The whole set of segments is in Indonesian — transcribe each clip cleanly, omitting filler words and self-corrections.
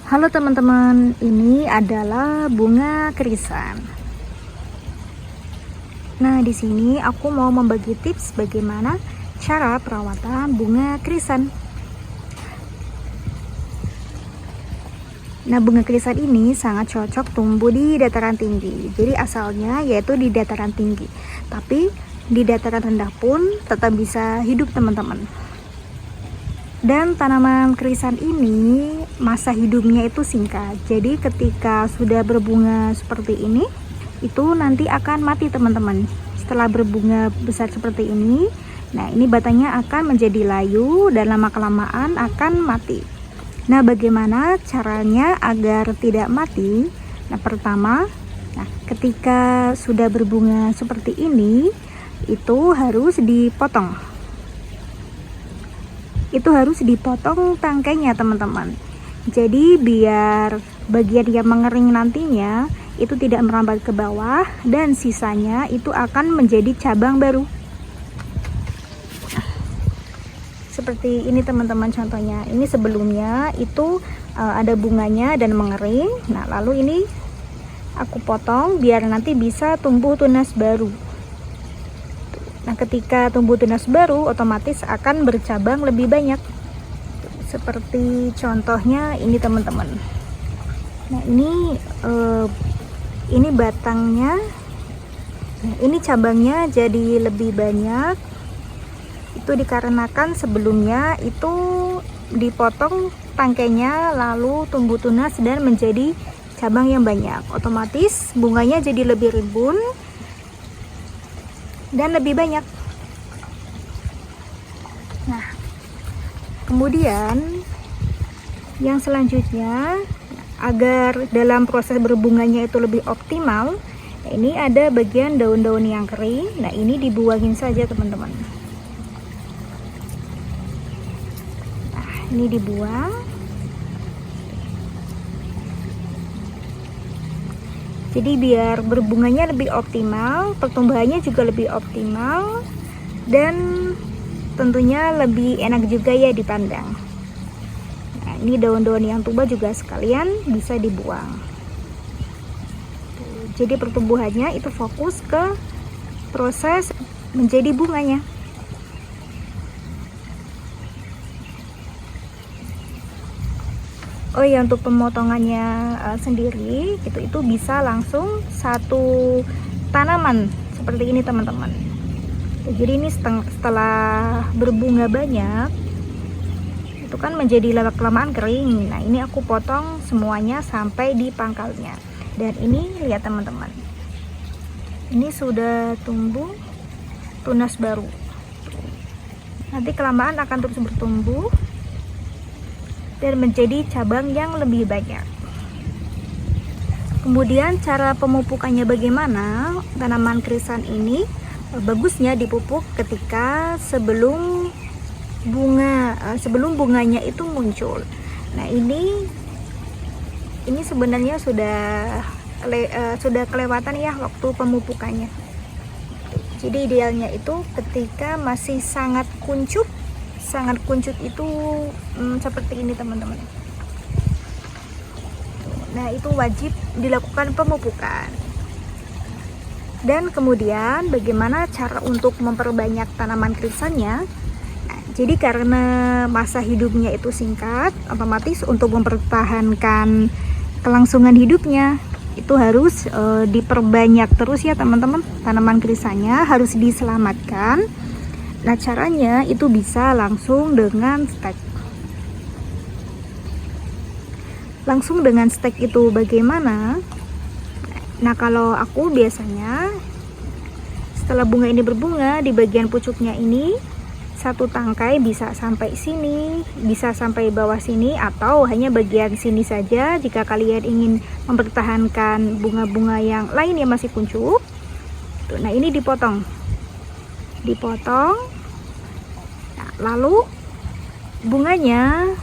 Halo teman-teman, ini adalah bunga krisan. Nah, di sini aku mau membagi tips bagaimana cara perawatan bunga krisan. Nah, bunga krisan ini sangat cocok tumbuh di dataran tinggi. Jadi asalnya yaitu di dataran tinggi. Tapi di dataran rendah pun tetap bisa hidup teman-teman. Dan tanaman krisan ini masa hidupnya itu singkat. Jadi ketika sudah berbunga seperti ini, itu nanti akan mati teman-teman. Setelah berbunga besar seperti ini, nah ini batangnya akan menjadi layu dan lama-kelamaan akan mati. Nah, bagaimana caranya agar tidak mati? Nah, pertama, ketika sudah berbunga seperti ini, itu harus dipotong. Itu harus dipotong tangkainya teman-teman. Jadi biar bagian yang mengering nantinya itu tidak merambat ke bawah dan sisanya itu akan menjadi cabang baru. Seperti ini teman-teman contohnya. Ini sebelumnya itu ada bunganya dan mengering. Nah, lalu ini aku potong biar nanti bisa tumbuh tunas baru. Nah, ketika tumbuh tunas baru otomatis akan bercabang lebih banyak. Seperti contohnya ini teman-teman. Nah, ini batangnya. Nah, ini cabangnya jadi lebih banyak. Itu dikarenakan sebelumnya itu dipotong tangkainya lalu tumbuh tunas dan menjadi cabang yang banyak. Otomatis bunganya jadi lebih rimbun dan lebih banyak. Nah, kemudian yang selanjutnya agar dalam proses berbunganya itu lebih optimal, ini ada bagian daun-daun yang kering. Nah, ini dibuangin saja teman-teman. Nah, ini dibuang. Jadi biar berbunganya lebih optimal, pertumbuhannya juga lebih optimal, dan tentunya lebih enak juga ya dipandang. Nah, ini daun-daun yang tua juga sekalian bisa dibuang. Jadi pertumbuhannya itu fokus ke proses menjadi bunganya. Oh ya, untuk pemotongannya sendiri itu bisa langsung satu tanaman seperti ini teman-teman. Jadi ini setelah berbunga banyak itu kan menjadi lama-kelamaan kering. Nah, ini aku potong semuanya sampai di pangkalnya. Dan ini lihat teman-teman, ini sudah tumbuh tunas baru. Nanti kelamaan akan terus bertumbuh dan menjadi cabang yang lebih banyak. Kemudian cara pemupukannya bagaimana? Tanaman krisan ini bagusnya dipupuk ketika sebelum bunganya itu muncul. Nah, ini sebenarnya sudah kelewatan ya waktu pemupukannya. Jadi idealnya itu ketika masih sangat kuncup itu seperti ini teman-teman. Nah, itu wajib dilakukan pemupukan. Dan kemudian bagaimana cara untuk memperbanyak tanaman krisannya? Nah, jadi karena masa hidupnya itu singkat, otomatis untuk mempertahankan kelangsungan hidupnya itu harus diperbanyak terus ya teman-teman. Tanaman krisannya harus diselamatkan. Nah, caranya itu bisa langsung dengan stek. Langsung dengan stek itu bagaimana? Nah, kalau aku biasanya setelah bunga ini berbunga, di bagian pucuknya ini satu tangkai bisa sampai sini, bisa sampai bawah sini, atau hanya bagian sini saja jika kalian ingin mempertahankan bunga-bunga yang lain yang masih kuncup. Nah, ini dipotong. Nah, lalu bunganya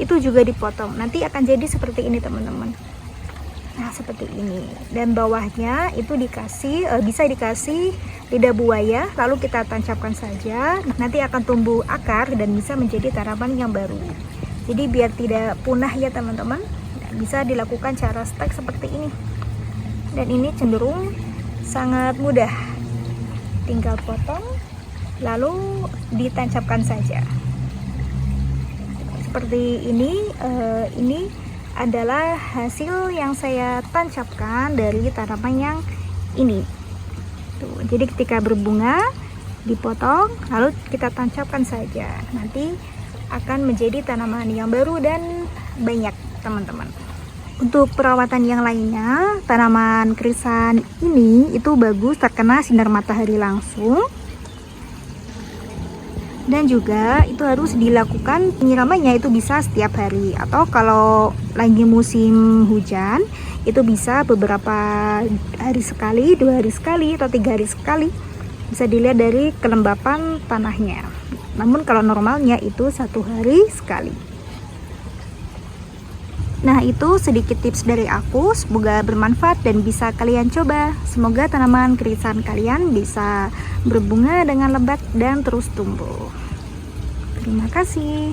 itu juga dipotong. Nanti akan jadi seperti ini teman-teman. Nah, seperti ini. Dan bawahnya itu bisa dikasih lidah buaya, lalu kita tancapkan saja. Nanti akan tumbuh akar dan bisa menjadi tanaman yang baru. Jadi biar tidak punah ya teman-teman, bisa dilakukan cara stek seperti ini. Dan ini cenderung sangat mudah, tinggal potong lalu ditancapkan saja seperti ini. Ini adalah hasil yang saya tancapkan dari tanaman yang ini tuh. Jadi ketika berbunga dipotong lalu kita tancapkan saja, nanti akan menjadi tanaman yang baru dan banyak teman-teman. Untuk perawatan yang lainnya, tanaman krisan ini itu bagus terkena sinar matahari langsung, dan juga itu harus dilakukan penyiramannya itu bisa setiap hari, atau kalau lagi musim hujan itu bisa beberapa hari sekali, 2 hari sekali, atau 3 hari sekali. Bisa dilihat dari kelembapan tanahnya. Namun kalau normalnya itu 1 hari sekali. Nah, itu sedikit tips dari aku, semoga bermanfaat dan bisa kalian coba. Semoga tanaman krisan kalian bisa berbunga dengan lebat dan terus tumbuh. Terima kasih.